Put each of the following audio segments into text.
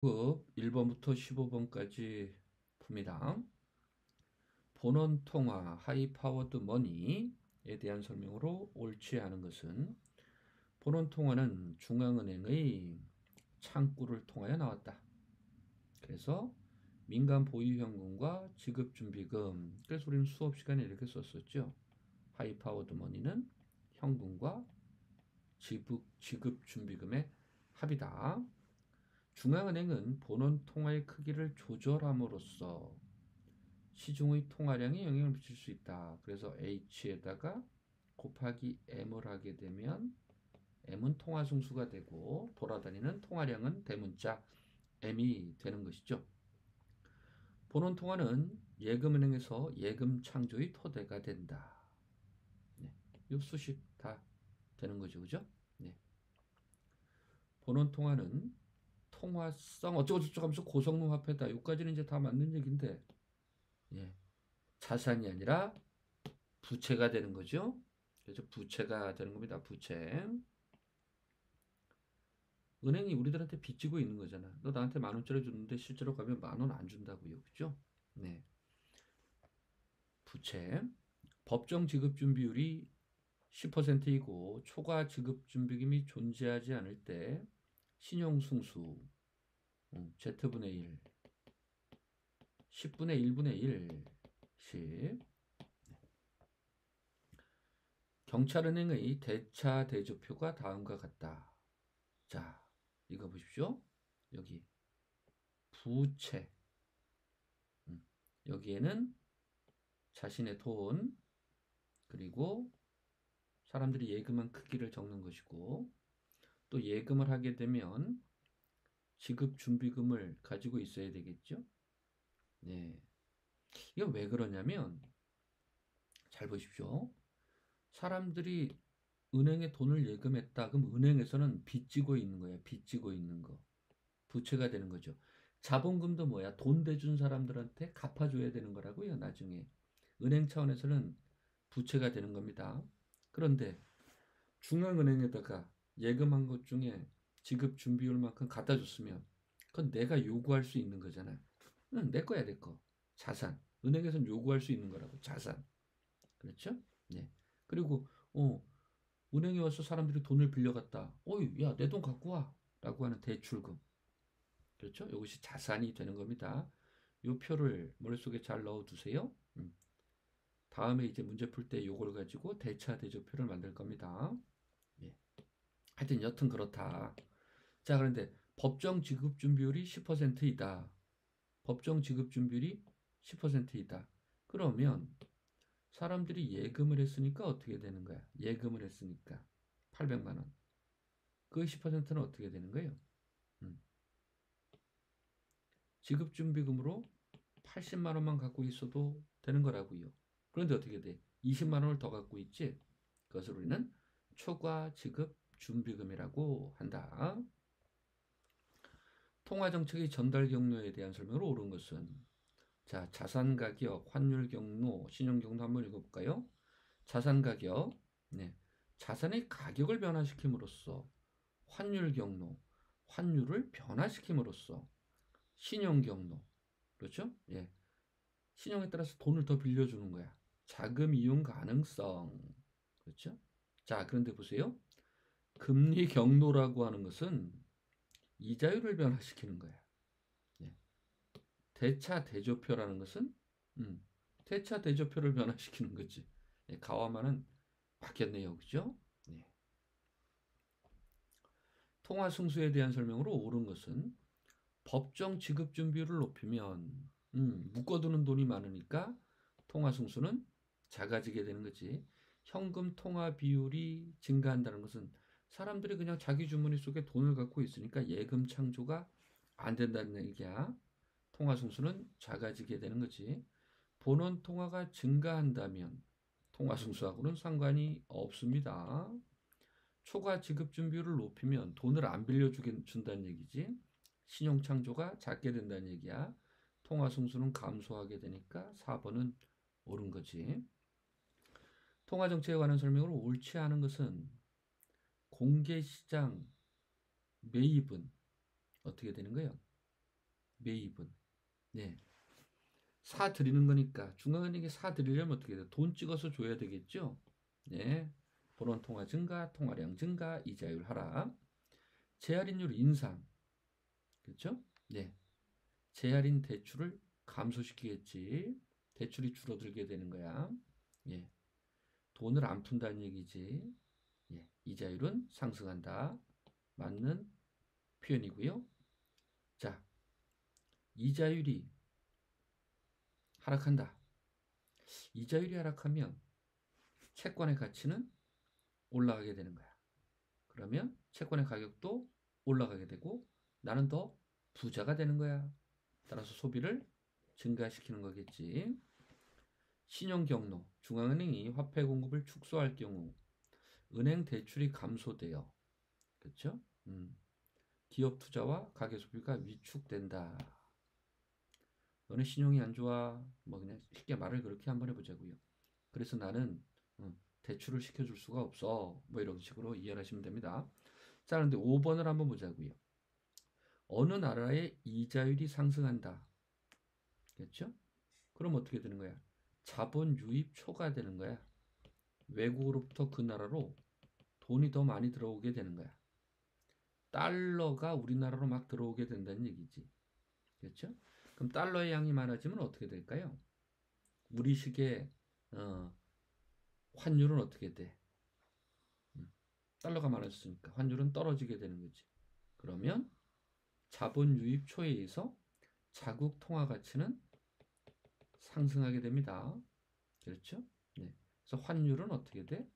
급 1번부터 15번까지 풉니다. 본원 통화 하이 파워드 머니에 대한 설명으로 옳지 않은 것은 본원 통화는 중앙은행의 창구를 통하여 나왔다. 그래서 민간 보유 현금과 지급 준비금. 그래서 우리는 수업 시간에 이렇게 썼었죠. 하이 파워드 머니는 현금과 지급 준비금의 합이다. 중앙은행은 본원 통화의 크기를 조절함으로써 시중의 통화량에 영향을 미칠 수 있다. 그래서 H에다가 곱하기 M을 하게 되면 M은 통화 승수가 되고 돌아다니는 통화량은 대문자 M이 되는 것이죠. 본원 통화는 예금은행에서 예금 창조의 토대가 된다. 네, 이 수식 다 되는 거죠, 그죠? 네. 본원 통화는 통화성 어쩌고저쩌고 하면서 고성능 화폐다. 여기까지는 이제 다 맞는 얘기인데, 예, 자산이 아니라 부채가 되는 거죠. 그래서 부채가 되는 겁니다. 부채. 은행이 우리들한테 빚지고 있는 거잖아. 너 나한테 10,000원짜리 줬는데 실제로 가면 10,000원 안 준다고요. 그죠? 네. 부채. 법정 지급 준비율이 10%이고 초과 지급 준비금이 존재하지 않을 때 신용승수 Z분의 1, 10분의 1분의 1, 10. 경찰은행의 대차 대조표가 다음과 같다. 자, 이거 보십시오. 여기 부채. 여기에는 자신의 돈, 그리고 사람들이 예금한 크기를 적는 것이고, 또 예금을 하게 되면 지급 준비금을 가지고 있어야 되겠죠. 네. 이건 왜 그러냐면, 잘 보십시오. 사람들이 은행에 돈을 예금했다. 그럼 은행에서는 빚지고 있는 거예요. 빚지고 있는 거. 부채가 되는 거죠. 자본금도 뭐야? 돈 대준 사람들한테 갚아줘야 되는 거라고요. 나중에. 은행 차원에서는 부채가 되는 겁니다. 그런데 중앙은행에다가 예금한 것 중에 지급 준비율만큼 갖다 줬으면 그건 내가 요구할 수 있는 거잖아. 응, 내 거야, 내 거. 자산. 은행에서는 요구할 수 있는 거라고. 자산. 그렇죠? 네. 그리고 은행에 와서 사람들이 돈을 빌려갔다. 어이, 야, 내 돈 갖고 와. 라고 하는 대출금. 그렇죠? 이것이 자산이 되는 겁니다. 이 표를 머릿속에 잘 넣어두세요. 다음에 이제 문제 풀 때 이걸 가지고 대차 대조표를 만들 겁니다. 예. 하여튼 여튼 그렇다. 자, 그런데 법정 지급 준비율이 10%이다. 법정 지급 준비율이 10%이다. 그러면 사람들이 예금을 했으니까 어떻게 되는 거야? 예금을 했으니까 800만 원. 그 10%는 어떻게 되는 거예요? 음. 지급 준비금으로 80만 원만 갖고 있어도 되는 거라고요. 그런데 어떻게 돼? 20만 원을 더 갖고 있지? 그것을 우리는 초과 지급 준비금이라고 한다. 통화정책의 전달 경로에 대한 설명으로 옳은 것은 자, 자산 가격, 환율 경로, 신용 경로 한번 읽어볼까요? 자산 가격, 네, 자산의 가격을 변화시킴으로써 환율 경로, 환율을 변화시킴으로써 신용 경로, 그렇죠? 예, 신용에 따라서 돈을 더 빌려주는 거야. 자금 이용 가능성, 그렇죠? 자, 그런데 보세요. 금리 경로라고 하는 것은 이자율을 변화시키는 거야. 예. 대차 대조표라는 것은 대차 대조표를 변화시키는 거지. 예, 가와만은 바뀌었네요. 그죠? 네. 통화 승수에 대한 설명으로 옳은 것은 법정 지급 준비율을 높이면 묶어두는 돈이 많으니까 통화 승수는 작아지게 되는 거지. 현금 통화 비율이 증가한다는 것은 사람들이 그냥 자기 주머니 속에 돈을 갖고 있으니까 예금 창조가 안 된다는 얘기야. 통화 승수는 작아지게 되는 거지. 본원 통화가 증가한다면 통화 승수하고는 상관이 없습니다. 초과 지급 준비율을 높이면 돈을 안 빌려준다는 얘기지. 신용 창조가 작게 된다는 얘기야. 통화 승수는 감소하게 되니까 4번은 옳은 거지. 통화 정책에 관한 설명으로 옳지 않은 것은 공개 시장 매입은 어떻게 되는 거예요? 매입은. 네. 사 드리는 거니까 중앙은행에 사 드리려면 어떻게 돼요? 돈 찍어서 줘야 되겠죠? 네. 본원 통화 증가, 통화량 증가, 이자율 하락. 재할인율 인상. 그렇죠? 네. 재할인 대출을 감소시키겠지. 대출이 줄어들게 되는 거야. 예. 돈을 안 푼다는 얘기지. 예. 이자율은 상승한다. 맞는 표현이고요. 자, 이자율이 하락한다. 이자율이 하락하면 채권의 가치는 올라가게 되는 거야. 그러면 채권의 가격도 올라가게 되고 나는 더 부자가 되는 거야. 따라서 소비를 증가시키는 거겠지. 신용 경로, 중앙은행이 화폐 공급을 축소할 경우 은행 대출이 감소되어, 그렇죠? 기업 투자와 가계 소비가 위축된다. 너네 신용이 안 좋아. 뭐 그냥 쉽게 말을 그렇게 한번 해보자고요. 그래서 나는 대출을 시켜줄 수가 없어. 뭐 이런 식으로 이해를 하시면 됩니다. 자, 그런데 5번을 한번 보자고요. 어느 나라의 이자율이 상승한다. 그렇죠? 그럼 어떻게 되는 거야? 자본 유입 초과되는 거야. 외국으로부터 그 나라로 돈이 더 많이 들어오게 되는 거야. 달러가 우리나라로 막 들어오게 된다는 얘기지. 그렇죠? 그럼 달러의 양이 많아지면 어떻게 될까요? 우리식의 환율은 어떻게 돼? 달러가 많아졌으니까 환율은 떨어지게 되는 거지. 그러면 자본 유입 초에 의해서 자국 통화 가치는 상승하게 됩니다. 그렇죠? 네. 그래서 환율은 어떻게 돼?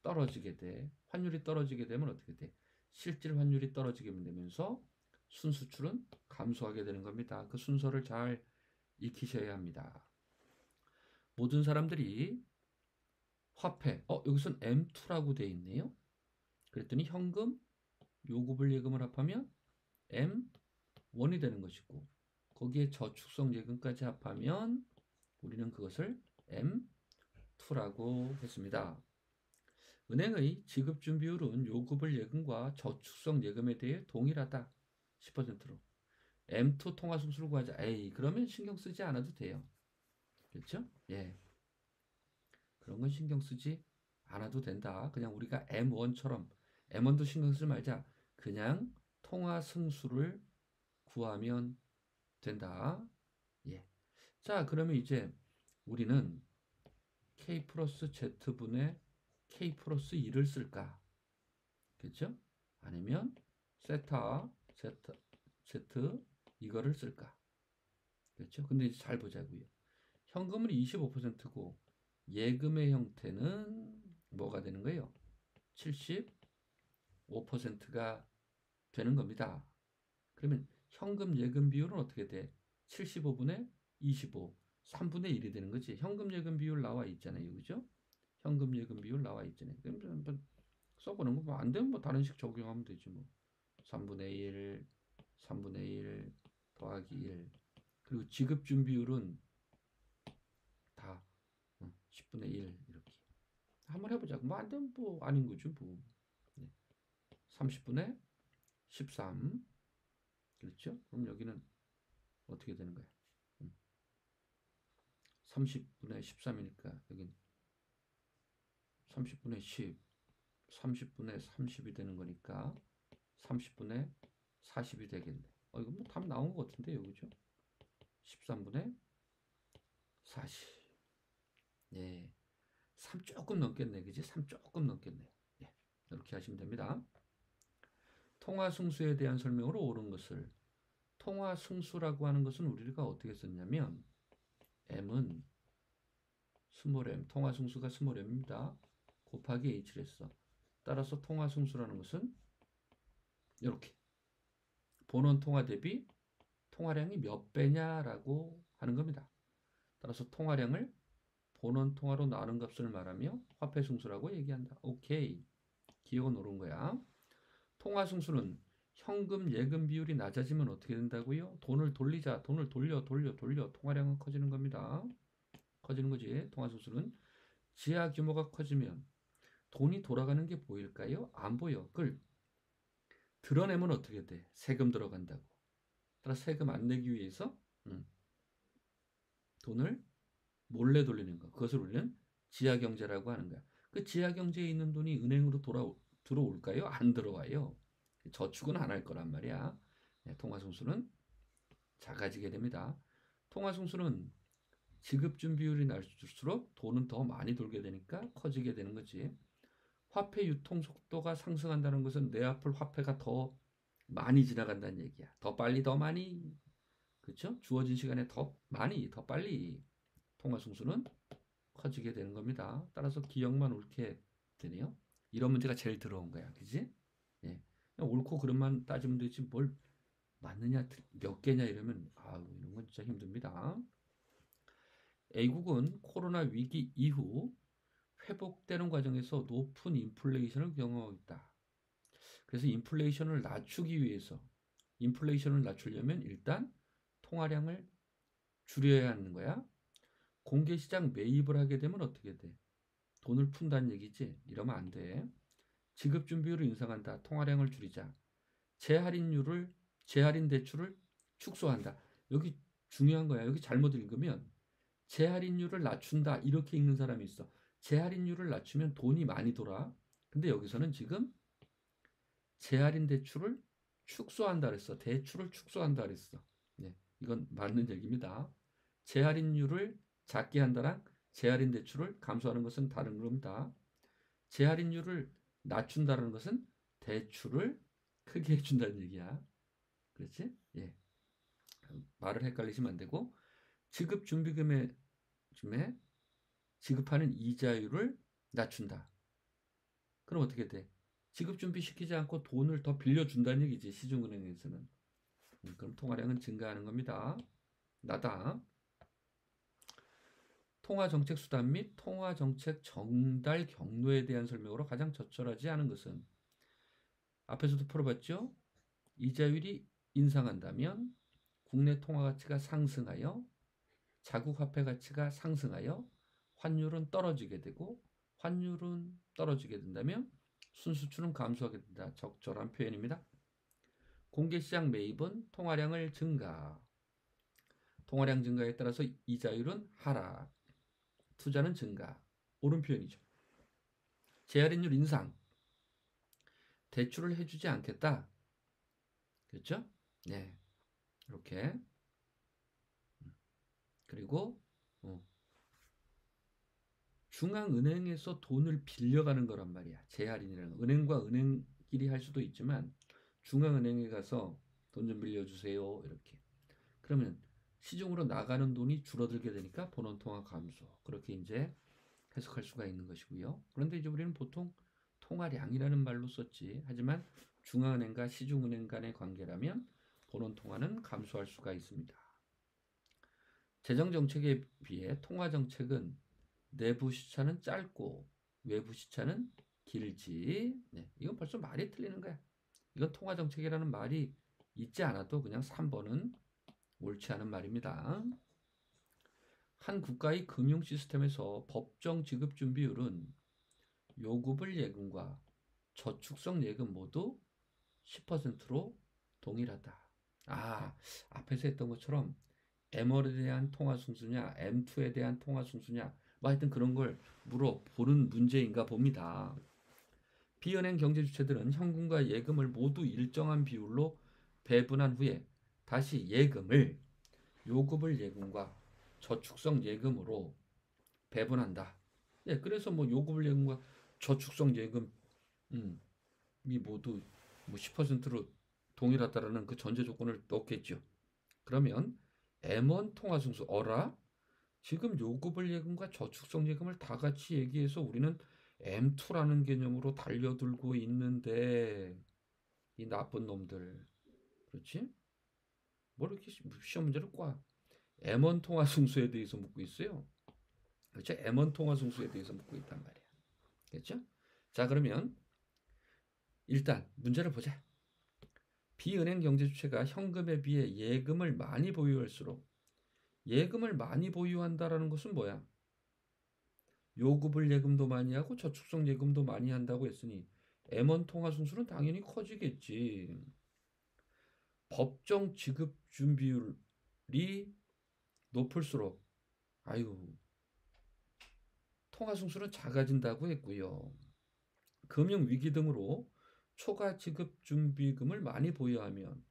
떨어지게 돼. 환율이 떨어지게 되면 어떻게 돼? 실질 환율이 떨어지게 되면서 순수출은 감소하게 되는 겁니다. 그 순서를 잘 익히셔야 합니다. 모든 사람들이 화폐, 여기선 M2라고 돼 있네요. 그랬더니 현금, 요구불 예금을 합하면 M1이 되는 것이고 거기에 저축성 예금까지 합하면 우리는 그것을 M2라고 했습니다. 은행의 지급 준비율은 요구불 예금과 저축성 예금에 대해 동일하다. 10%로. M2 통화 승수를 구하자. 에이, 그러면 신경 쓰지 않아도 돼요. 그렇죠? 예. 그런 건 신경 쓰지 않아도 된다. 그냥 우리가 M1처럼 M1도 신경 쓰지 말자. 그냥 통화 승수를 구하면 된다. 예. 자, 그러면 이제 우리는 K 플러스 Z분의 K 플러스 2를 쓸까? 그렇죠? 아니면 세타 Z 이거를 쓸까? 그렇죠? 근데 이제 잘 보자고요. 현금은 25%고 예금의 형태는 뭐가 되는 거예요? 75%가 되는 겁니다. 그러면 현금 예금 비율은 어떻게 돼? 75분의 25, 3분의 1이 되는 거지. 현금 예금 비율 나와 있잖아요. 그죠? 현금 예금 비율 나와 있잖아요. 그럼 뭐 써보는 거 뭐 안 되면 뭐 다른 식 적용하면 되지 뭐. 3분의 1, 3분의 1 더하기 1. 그리고 지급 준비율은 다 10분의 1 이렇게. 한번 해보자고. 뭐 안 되면 뭐 아닌 거죠. 뭐. 30분의 13. 그렇죠? 그럼 여기는 어떻게 되는 거야? 30분의 13이니까 여긴 30분의 10, 30분의 30이 되는 거니까 30분의 40이 되겠네. 이거 뭐 답 나온 것 같은데요, 그죠? 13분의 40. 예. 3 조금 넘겠네, 그지? 3 조금 넘겠네. 예. 이렇게 하시면 됩니다. 통화 승수에 대한 설명으로 옳은 것을 통화 승수라고 하는 것은 우리가 어떻게 썼냐면 M은 스몰 m, 통화 승수가 스몰 m입니다. 곱하기 h를 했어. 따라서 통화 승수라는 것은 이렇게 본원 통화 대비 통화량이 몇 배냐라고 하는 겁니다. 따라서 통화량을 본원 통화로 나눈 값을 말하며 화폐 승수라고 얘기한다. 오케이. 기억은 옳은 거야. 통화 승수는 현금 예금 비율이 낮아지면 어떻게 된다고요? 돈을 돌리자. 돈을 돌려 통화량은 커지는 겁니다. 커지는 거지. 통화 승수는 지하 규모가 커지면 돈이 돌아가는 게 보일까요? 안 보여. 그걸 드러내면 어떻게 돼? 세금 들어간다고. 따라 세금 안 내기 위해서 돈을 몰래 돌리는 거. 그것을 우리는 지하경제라고 하는 거야. 그 지하경제에 있는 돈이 은행으로 들어올까요? 안 들어와요. 저축은 안 할 거란 말이야. 네, 통화승수는 작아지게 됩니다. 통화승수는 지급준비율이 낮을수록 돈은 더 많이 돌게 되니까 커지게 되는 거지. 화폐 유통 속도가 상승한다는 것은 내 앞을 화폐가 더 많이 지나간다는 얘기야. 더 빨리 더 많이. 그렇죠? 주어진 시간에 더 많이 더 빨리 통화승수는 커지게 되는 겁니다. 따라서 기억만 옳게 되네요. 이런 문제가 제일 더러운 거야. 그지? 예. 그냥 옳고 그름만 따지면 되지 뭘 맞느냐 몇 개냐 이러면 이런 건 진짜 힘듭니다. A국은 코로나 위기 이후 회복되는 과정에서 높은 인플레이션을 경험하고 있다. 그래서 인플레이션을 낮추기 위해서 인플레이션을 낮추려면 일단 통화량을 줄여야 하는 거야. 공개시장 매입을 하게 되면 어떻게 돼? 돈을 푼다는 얘기지. 이러면 안 돼. 지급준비율을 인상한다. 통화량을 줄이자. 재할인 대출을 축소한다. 여기 중요한 거야. 여기 잘못 읽으면 재할인율을 낮춘다. 이렇게 읽는 사람이 있어. 재할인율을 낮추면 돈이 많이 돌아. 근데 여기서는 지금 재할인 대출을 축소한다 그랬어. 대출을 축소한다 그랬어. 네, 이건 맞는 얘기입니다. 재할인율을 작게 한다랑 재할인 대출을 감소하는 것은 다른 겁니다. 재할인율을 낮춘다는 것은 대출을 크게 해준다는 얘기야. 그렇지? 예. 말을 헷갈리시면 안 되고 지급준비금에 지급하는 이자율을 낮춘다. 그럼 어떻게 돼? 지급준비시키지 않고 돈을 더 빌려준다는 얘기지. 시중은행에서는. 그럼 통화량은 증가하는 겁니다. 나다. 통화정책 수단 및 통화정책 전달 경로에 대한 설명으로 가장 적절하지 않은 것은 앞에서도 풀어봤죠. 이자율이 인상한다면 국내 통화 가치가 상승하여 자국 화폐 가치가 상승하여 환율은 떨어지게 되고 환율은 떨어지게 된다면 순수출은 감소하게 된다. 적절한 표현입니다. 공개시장 매입은 통화량을 증가. 통화량 증가에 따라서 이자율은 하락. 투자는 증가. 옳은 표현이죠. 재할인율 인상. 대출을 해주지 않겠다. 그렇죠? 네. 이렇게. 그리고 중앙은행에서 돈을 빌려가는 거란 말이야. 재할인이라는 거. 은행과 은행끼리 할 수도 있지만 중앙은행에 가서 돈 좀 빌려주세요. 이렇게. 그러면 시중으로 나가는 돈이 줄어들게 되니까 본원통화 감소. 그렇게 이제 해석할 수가 있는 것이고요. 그런데 이제 우리는 보통 통화량이라는 말로 썼지. 하지만 중앙은행과 시중은행 간의 관계라면 본원통화는 감소할 수가 있습니다. 재정정책에 비해 통화정책은 내부 시차는 짧고 외부 시차는 길지. 네, 이건 벌써 말이 틀리는 거야. 이건 통화정책이라는 말이 있지 않아도 그냥 3번은 옳지 않은 말입니다. 한 국가의 금융 시스템에서 법정 지급 준비율은 요구불 예금과 저축성 예금 모두 10%로 동일하다. 앞에서 했던 것처럼 M1에 대한 통화 순수냐, M2에 대한 통화 순수냐, 뭐 하여튼 그런 걸 물어보는 문제인가 봅니다. 비은행 경제 주체들은 현금과 예금을 모두 일정한 비율로 배분한 후에 다시 예금을 요구불 예금과 저축성 예금으로 배분한다. 예, 그래서 뭐 요구불 예금과 저축성 예금이 모두 뭐 10%로 동일하다라는 그 전제 조건을 넣겠죠. 그러면 M1 통화승수 지금 요구불 예금과 저축성 예금을 다 같이 얘기해서 우리는 M2라는 개념으로 달려들고 있는데 이 나쁜 놈들. 그렇지? 뭐 이렇게 시험 문제를 꽉 M1 통화승수에 대해서 묻고 있어요. 그렇죠? M1 통화승수에 대해서 묻고 있단 말이야. 그렇죠? 자, 그러면 일단 문제를 보자. 비은행 경제 주체가 현금에 비해 예금을 많이 보유할수록 예금을 많이 보유한다라는 것은 뭐야? 요구불 예금도 많이 하고 저축성 예금도 많이 한다고 했으니 M1 통화 승수는 당연히 커지겠지. 법정 지급 준비율이 높을수록 통화 승수는 작아진다고 했고요. 금융 위기 등으로 초과 지급 준비금을 많이 보유하면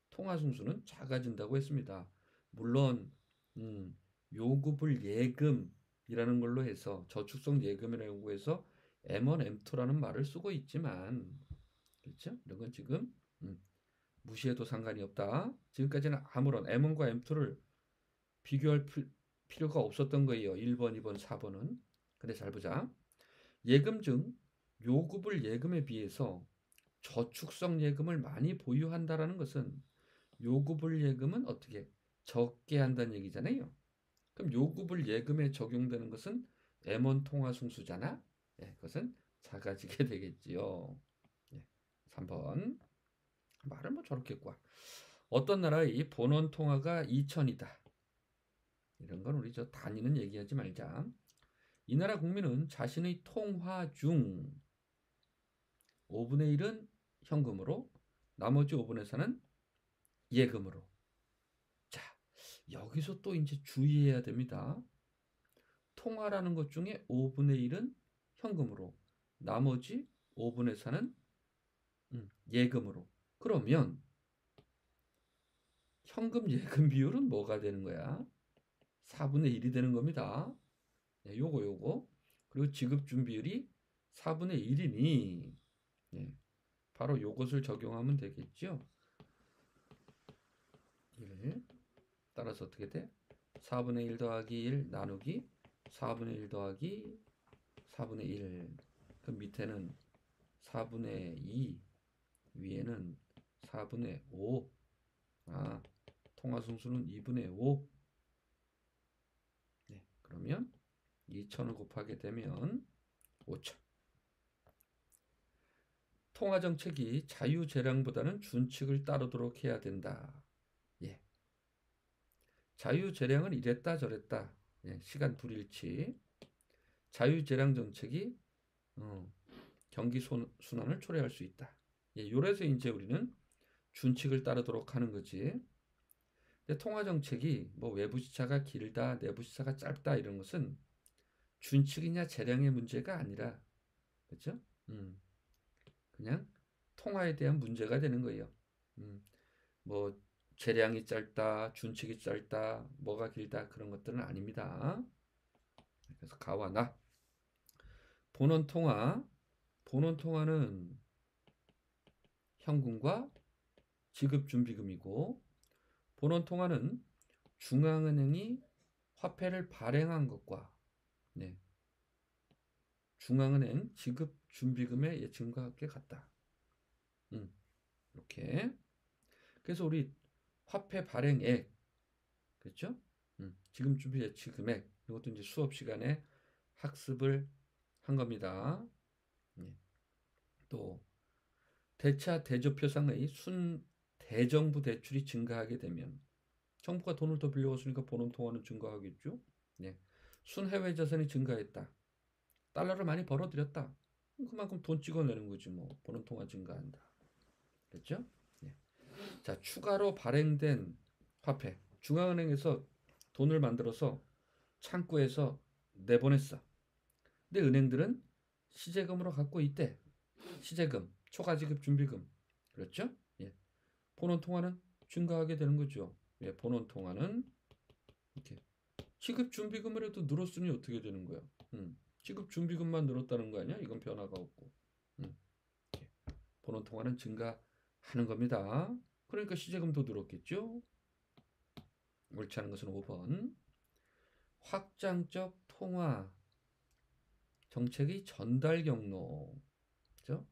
통화 승수는 작아진다고 했습니다. 물론 요구불 예금이라는 걸로 해서 저축성 예금이라고 해서 M1, M2라는 말을 쓰고 있지만, 그렇죠? 이런 건 지금 무시해도 상관이 없다. 지금까지는 아무런 M1과 M2를 비교할 필요가 없었던 거예요. 1번, 2번, 4번은. 근데 잘 보자. 예금 중 요구불 예금에 비해서 저축성 예금을 많이 보유한다라는 것은 요구불 예금은 어떻게 적게 한다는 얘기잖아요. 그럼 요구불 예금에 적용되는 것은 M1 통화 승수잖아. 그것은 작아지게 되겠지요. 3번. 말을 뭐 저렇게 꽉. 어떤 나라의 본원 통화가 2천이다. 이런 건 우리 저 단위는 얘기하지 말자. 이 나라 국민은 자신의 통화 중 5분의 1은 현금으로, 나머지 5분의 4는 예금으로. 자, 여기서 또 이제 주의해야 됩니다. 통화라는 것 중에 5분의 1은 현금으로, 나머지 5분의 4는 예금으로. 그러면 현금 예금 비율은 뭐가 되는 거야? 4분의 1이 되는 겁니다. 요거. 그리고 지급 준비율이 4분의 1이니 바로 요것을 적용하면 되겠죠. 1. 따라서 어떻게 돼? 4분의 1 더하기 1 나누기 4분의 1 더하기 4분의 1. 그럼 밑에는 4분의 2, 위에는 4분의 5. 통화 승수는 2분의 5. 그러면 2천을 곱하게 되면 5천. 통화 정책이 자유재량보다는 준칙을 따르도록 해야 된다. 자유재량은 이랬다 저랬다. 시간 불일치. 자유재량 정책이 경기 순환을 초래할 수 있다. 요래서 이제 우리는 준칙을 따르도록 하는 거지. 근데 통화 정책이 뭐 외부 시차가 길다, 내부 시차가 짧다 이런 것은 준칙이냐 재량의 문제가 아니라, 그렇죠? 그냥 통화에 대한 문제가 되는 거예요. 뭐 재량이 짧다, 준칙이 짧다, 뭐가 길다 그런 것들은 아닙니다. 그래서 가와 나. 본원 통화는 현금과 지급 준비금이고, 본원 통화는 중앙은행이 화폐를 발행한 것과 중앙은행 지급 준비금의 예측과 함께 같다. 이렇게. 그래서 우리 화폐 발행액, 그렇죠? 지급 준비 예측 금액, 이것도 이제 수업 시간에 학습을 한 겁니다. 또 대차 대조표상의 순 대정부 대출이 증가하게 되면 정부가 돈을 더 빌려왔으니까 본원 통화는 증가하겠죠. 순 해외 자산이 증가했다. 달러를 많이 벌어들였다. 그만큼 돈 찍어내는 거지 뭐. 본원 통화 증가한다. 그렇죠? 자, 추가로 발행된 화폐. 중앙은행에서 돈을 만들어서 창구에서 내보냈어. 근데 은행들은 시제금으로 갖고 있대. 시제금, 초과지급 준비금. 그렇죠? 본원 통화는 증가하게 되는 거죠. 본원 통화는 이렇게 지급 준비금을 해도 늘었으니 어떻게 되는 거야? 지급 준비금만 늘었다는 거 아니야? 이건 변화가 없고. 본원 통화는 증가하는 겁니다. 그러니까 시제금도 늘었겠죠? 옳지 않은 것은 5번. 확장적 통화 정책의 전달 경로. 그렇죠?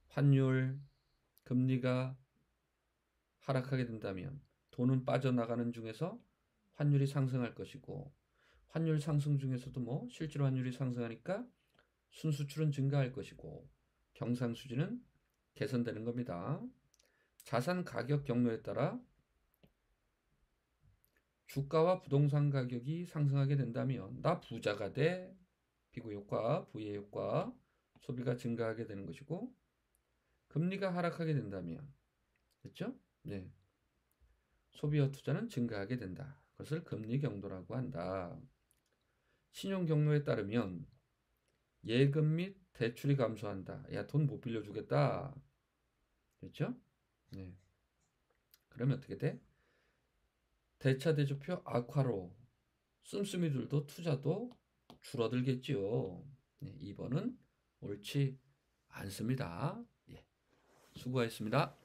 환율, 금리가 하락하게 된다면 돈은 빠져나가는 중에서 환율이 상승할 것이고, 환율 상승 중에서도 뭐 실제로 환율이 상승하니까 순수출은 증가할 것이고, 경상수지는 개선되는 겁니다. 자산 가격 경로에 따라 주가와 부동산 가격이 상승하게 된다면 나 부자가 돼. 비구효과, 부의효과, 소비가 증가하게 되는 것이고, 금리가 하락하게 된다면, 그렇죠? 소비와 투자는 증가하게 된다. 그것을 금리 경도라고 한다. 신용 경로에 따르면 예금 및 대출이 감소한다. 야, 돈 못 빌려주겠다. 그렇죠? 네. 그러면 어떻게 돼? 대차대조표 악화로 씀씀이들도 투자도 줄어들겠지요. 네, 2번은 옳지 않습니다. 예, 수고하셨습니다.